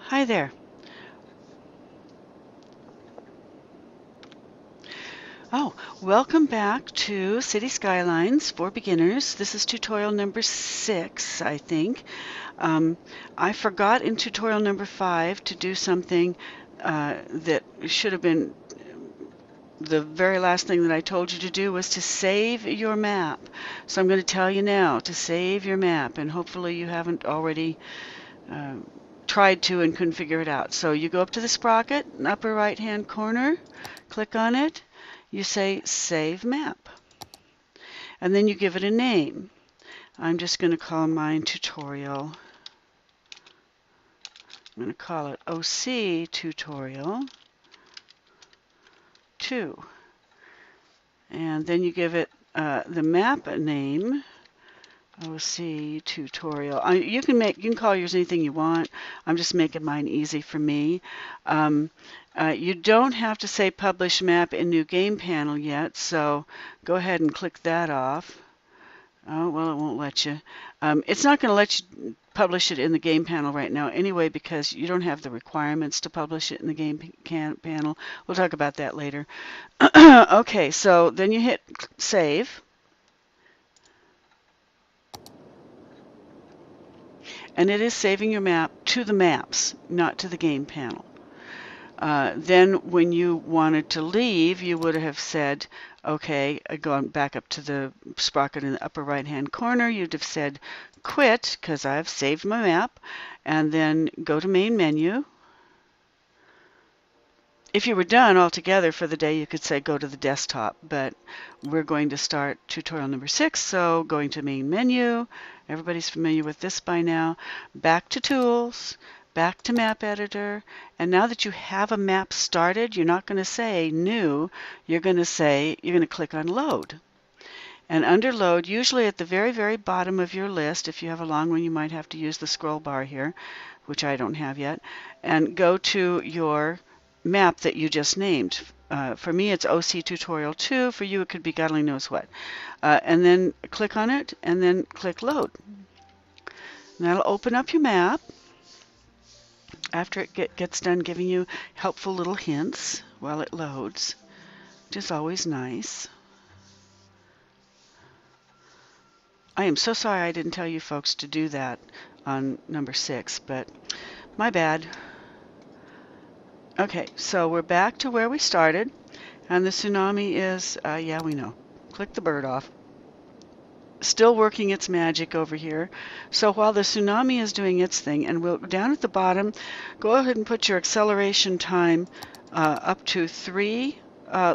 Hi there. Oh, welcome back to City Skylines for Beginners. This is tutorial number 6, I think. Um, I forgot in tutorial number 5 to do something that should have been the very last thing that I told you to do was to save your map. So I'm going to tell you now to save your map, and hopefully you haven't already uh, tried to and couldn't figure it out. So you go up to the sprocket, upper right hand corner, click on it, you say Save Map, and then you give it a name. I'm just going to call mine Tutorial. I'm going to call it OC Tutorial 2. And then you give it the map name, OC Tutorial. You can call yours anything you want. I'm just making mine easy for me. You don't have to say Publish Map in New Game Panel yet, so go ahead and click that off. Oh, well, it won't let you. It's not going to let you publish it in the game panel right now anyway, because you don't have the requirements to publish it in the game panel. We'll talk about that later. Okay, so then you hit Save. And it is saving your map to the maps, not to the game panel. Then when you wanted to leave, you would have said, okay, going back up to the sprocket in the upper right hand corner, you'd have said quit, because I've saved my map, and then go to main menu. If you were done altogether for the day, you could say go to the desktop, but we're going to start tutorial number 6, so going to main menu. Everybody's familiar with this by now. Back to tools, back to map editor, and now that you have a map started, you're not going to say new, you're going to click on load. And under load, usually at the very, very bottom of your list, if you have a long one, you might have to use the scroll bar here, which I don't have yet, and go to your map that you just named. For me, it's OC Tutorial 2. For you, it could be God only knows what. And then click on it, and then click Load. And that'll open up your map after it gets done giving you helpful little hints while it loads, which is always nice. I am so sorry I didn't tell you folks to do that on number 6, but my bad. Okay, so we're back to where we started, and the tsunami is, yeah, we know. Click the bird off. Still working its magic over here. So while the tsunami is doing its thing, and we'll down at the bottom, go ahead and put your acceleration time up to 3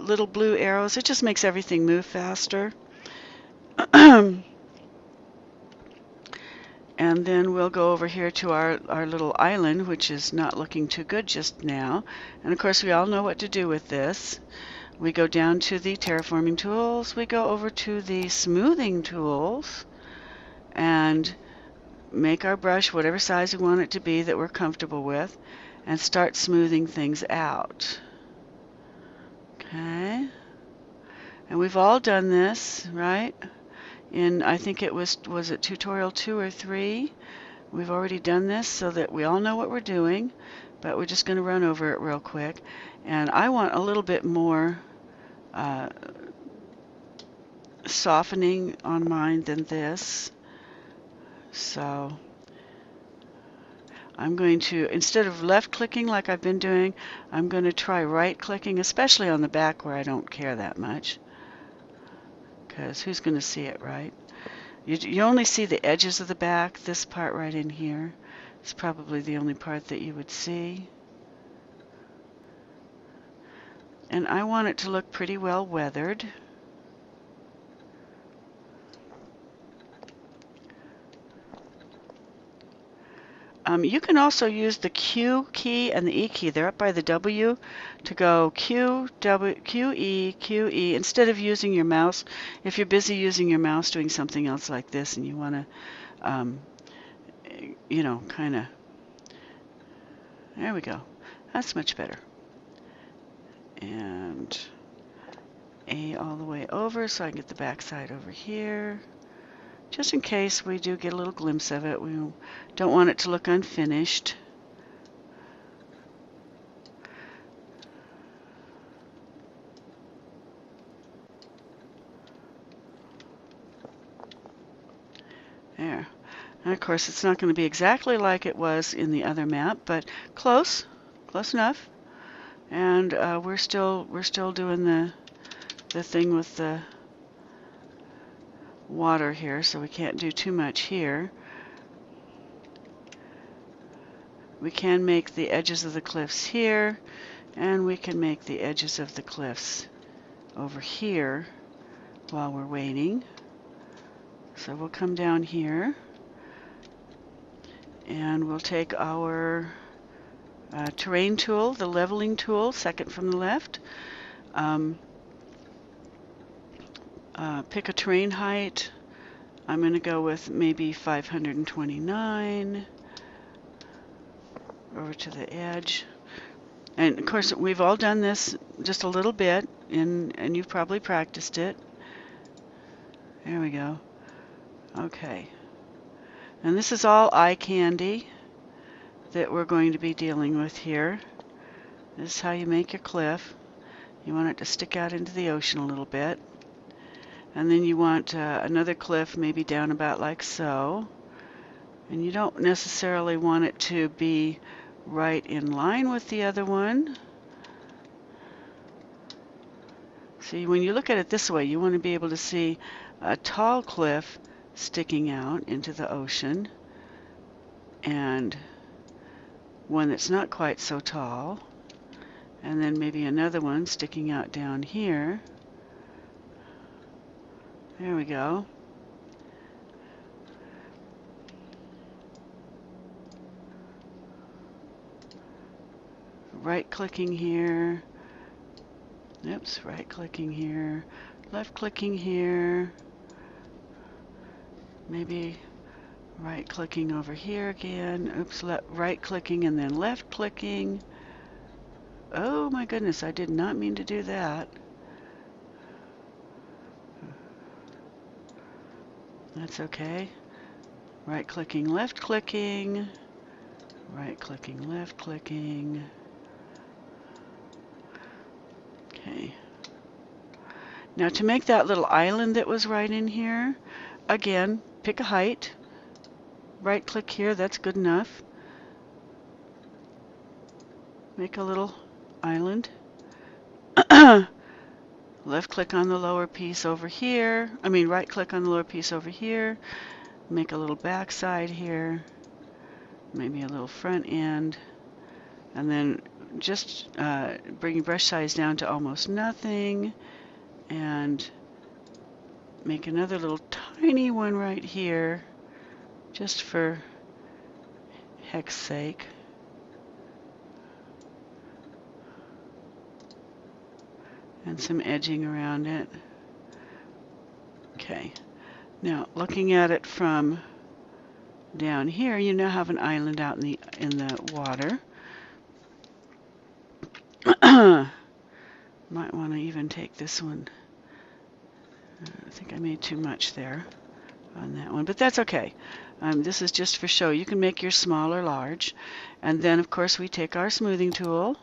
little blue arrows. It just makes everything move faster. And then we'll go over here to our little island, which is not looking too good just now. And of course, we all know what to do with this. We go down to the terraforming tools. We go over to the smoothing tools and make our brush whatever size we want it to be that we're comfortable with, and start smoothing things out. Okay. And we've all done this, right? I think it was it tutorial 2 or 3? We've already done this so that we all know what we're doing, but we're just going to run over it real quick. And I want a little bit more softening on mine than this. So I'm going to, instead of left clicking like I've been doing, I'm going to try right clicking, especially on the back where I don't care that much. Because who's going to see it, right? You only see the edges of the back. This part right in here is probably the only part that you would see. And I want it to look pretty well weathered. You can also use the Q key and the E key. They're up by the W to go Q, W, Q, E, Q, E. Instead of using your mouse, if you're busy using your mouse doing something else like this and you want to, you know, kind of, there we go. That's much better. And A all the way over so I can get the back side over here. Just in case we do get a little glimpse of it. We don't want it to look unfinished. And of course, it's not going to be exactly like it was in the other map, but close enough. And we're still doing the thing with the water here, so we can't do too much here. We can make the edges of the cliffs here, and we can make the edges of the cliffs over here while we're waiting. So we'll come down here, and we'll take our terrain tool, the leveling tool, second from the left. Pick a terrain height. I'm going to go with maybe 529 over to the edge. And of course, we've all done this just a little bit, and you've probably practiced it. There we go. Okay. And this is all eye candy that we're going to be dealing with here. This is how you make your cliff. You want it to stick out into the ocean a little bit. And then you want another cliff maybe down about like so. And you don't necessarily want it to be right in line with the other one. See, when you look at it this way, you want to be able to see a tall cliff sticking out into the ocean, and one that's not quite so tall, and then maybe another one sticking out down here. There we go. Right-clicking here. Oops, right-clicking here. Left-clicking here. Maybe right-clicking over here again. Oops, right-clicking and then left-clicking. Oh my goodness, I did not mean to do that. That's okay. Right-clicking, left-clicking. Right-clicking, left-clicking. Okay. Now to make that little island that was right in here, again, pick a height. Right-click here, that's good enough. Make a little island. Left-click on the lower piece over here. Right-click on the lower piece over here. Make a little backside here. Maybe a little front end. And then just bring your brush size down to almost nothing. And make another little tiny one right here, just for heck's sake. And some edging around it. Okay. Now, looking at it from down here, you now have an island out in the water. Might want to even take this one. I think I made too much there on that one, but that's okay. This is just for show. You can make yours small or large. And then, of course, we take our smoothing tool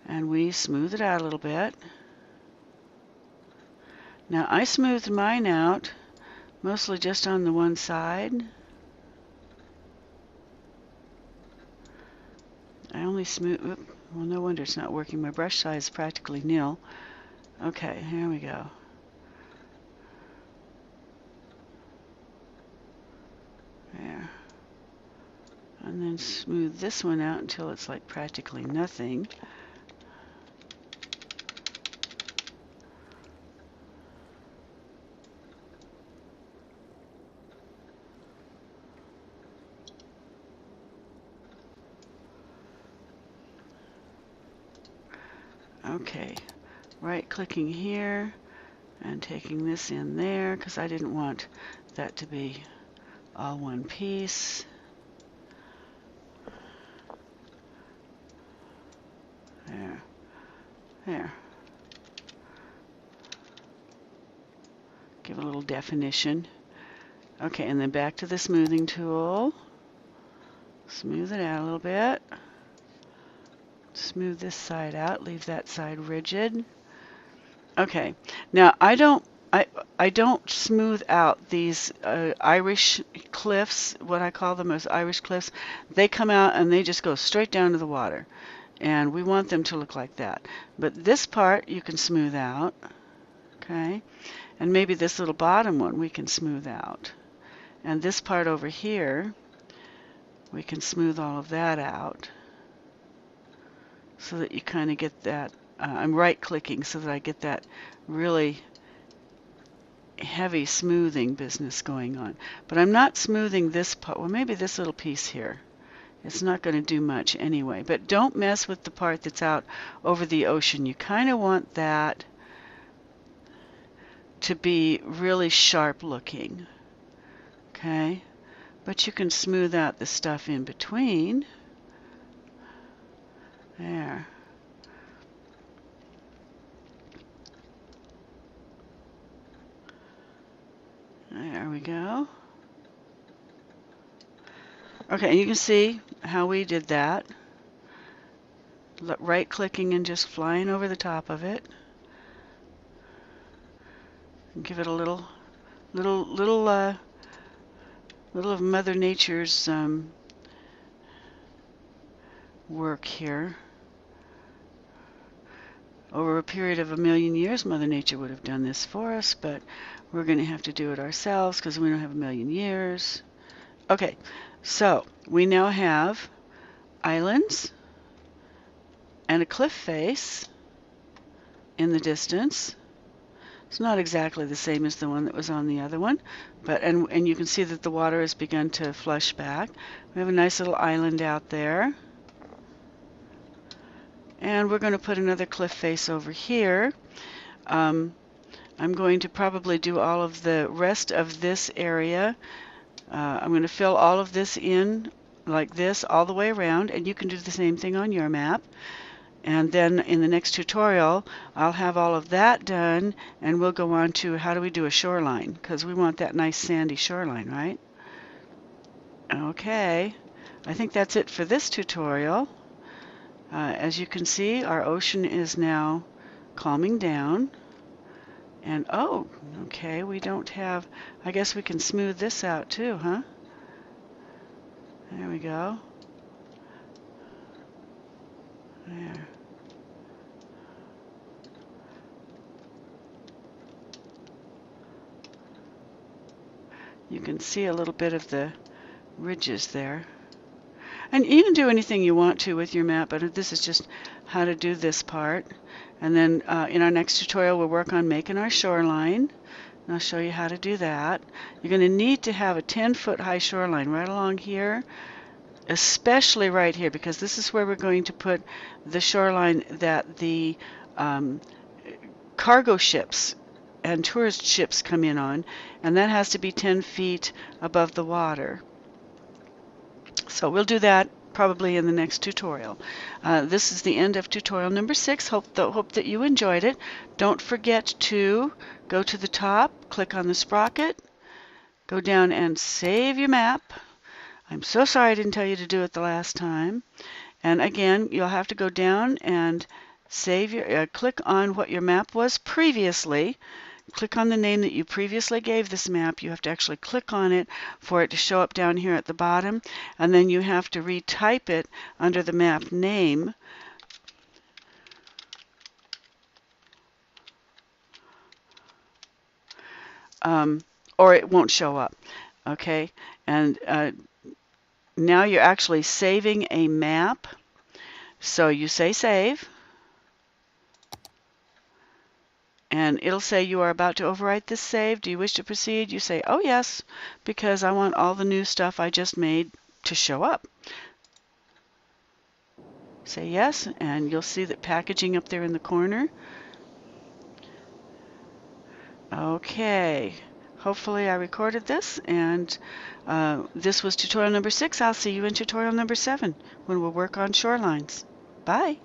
and we smooth it out a little bit. Now, I smoothed mine out mostly just on the one side. I only well, no wonder it's not working. My brush size is practically nil. Okay, here we go. There. And then smooth this one out until it's like practically nothing. Okay, right-clicking here and taking this in there because I didn't want that to be all one piece. There. There. Give a little definition. Okay, and then back to the smoothing tool. Smooth it out a little bit. Smooth this side out, leave that side rigid. Okay, now I don't I don't smooth out these Irish cliffs, what I call them as Irish cliffs. They come out and they just go straight down to the water. And we want them to look like that. But this part you can smooth out, okay? And maybe this little bottom one we can smooth out. And this part over here, we can smooth all of that out so that you kind of get that. I'm right-clicking so that I get that really heavy smoothing business going on. But I'm not smoothing this part. Well, maybe this little piece here. It's not going to do much anyway. But don't mess with the part that's out over the ocean. You kind of want that to be really sharp looking. Okay? But you can smooth out the stuff in between. There. There we go. Okay, and you can see how we did that. Right-clicking and just flying over the top of it. Give it a little of Mother Nature's work here. Over a period of 1,000,000 years, Mother Nature would have done this for us, but we're going to have to do it ourselves because we don't have 1,000,000 years. Okay, so we now have islands and a cliff face in the distance. It's not exactly the same as the one that was on the other one, but and you can see that the water has begun to flush back. We have a nice little island out there. And we're going to put another cliff face over here. I'm going to probably do all of the rest of this area. I'm going to fill all of this in like this all the way around, and you can do the same thing on your map. And then in the next tutorial, I'll have all of that done, and we'll go on to how do we do a shoreline, because we want that nice sandy shoreline, right? Okay, I think that's it for this tutorial. As you can see, our ocean is now calming down. And oh, okay, we don't have, I guess we can smooth this out too, huh? There we go. There. You can see a little bit of the ridges there. And you can do anything you want to with your map, but this is just how to do this part. And then in our next tutorial, we'll work on making our shoreline. And I'll show you how to do that. You're going to need to have a 10-foot high shoreline right along here, especially right here, because this is where we're going to put the shoreline that the cargo ships and tourist ships come in on, and that has to be 10 feet above the water. So we'll do that probably in the next tutorial. This is the end of tutorial number 6. Hope that you enjoyed it. Don't forget to go to the top, click on the sprocket, go down and save your map. I'm so sorry I didn't tell you to do it the last time. And again, you'll have to go down and save your, click on what your map was previously. Click on the name that you previously gave this map. You have to actually click on it for it to show up down here at the bottom, and then you have to retype it under the map name. Or it won't show up. Okay, and now you're actually saving a map. So you say save. And it'll say you are about to overwrite this save. Do you wish to proceed? You say, oh yes, because I want all the new stuff I just made to show up. Say yes, and you'll see that packaging up there in the corner. Okay, hopefully I recorded this, and this was tutorial number 6. I'll see you in tutorial number 7 when we'll work on shorelines. Bye.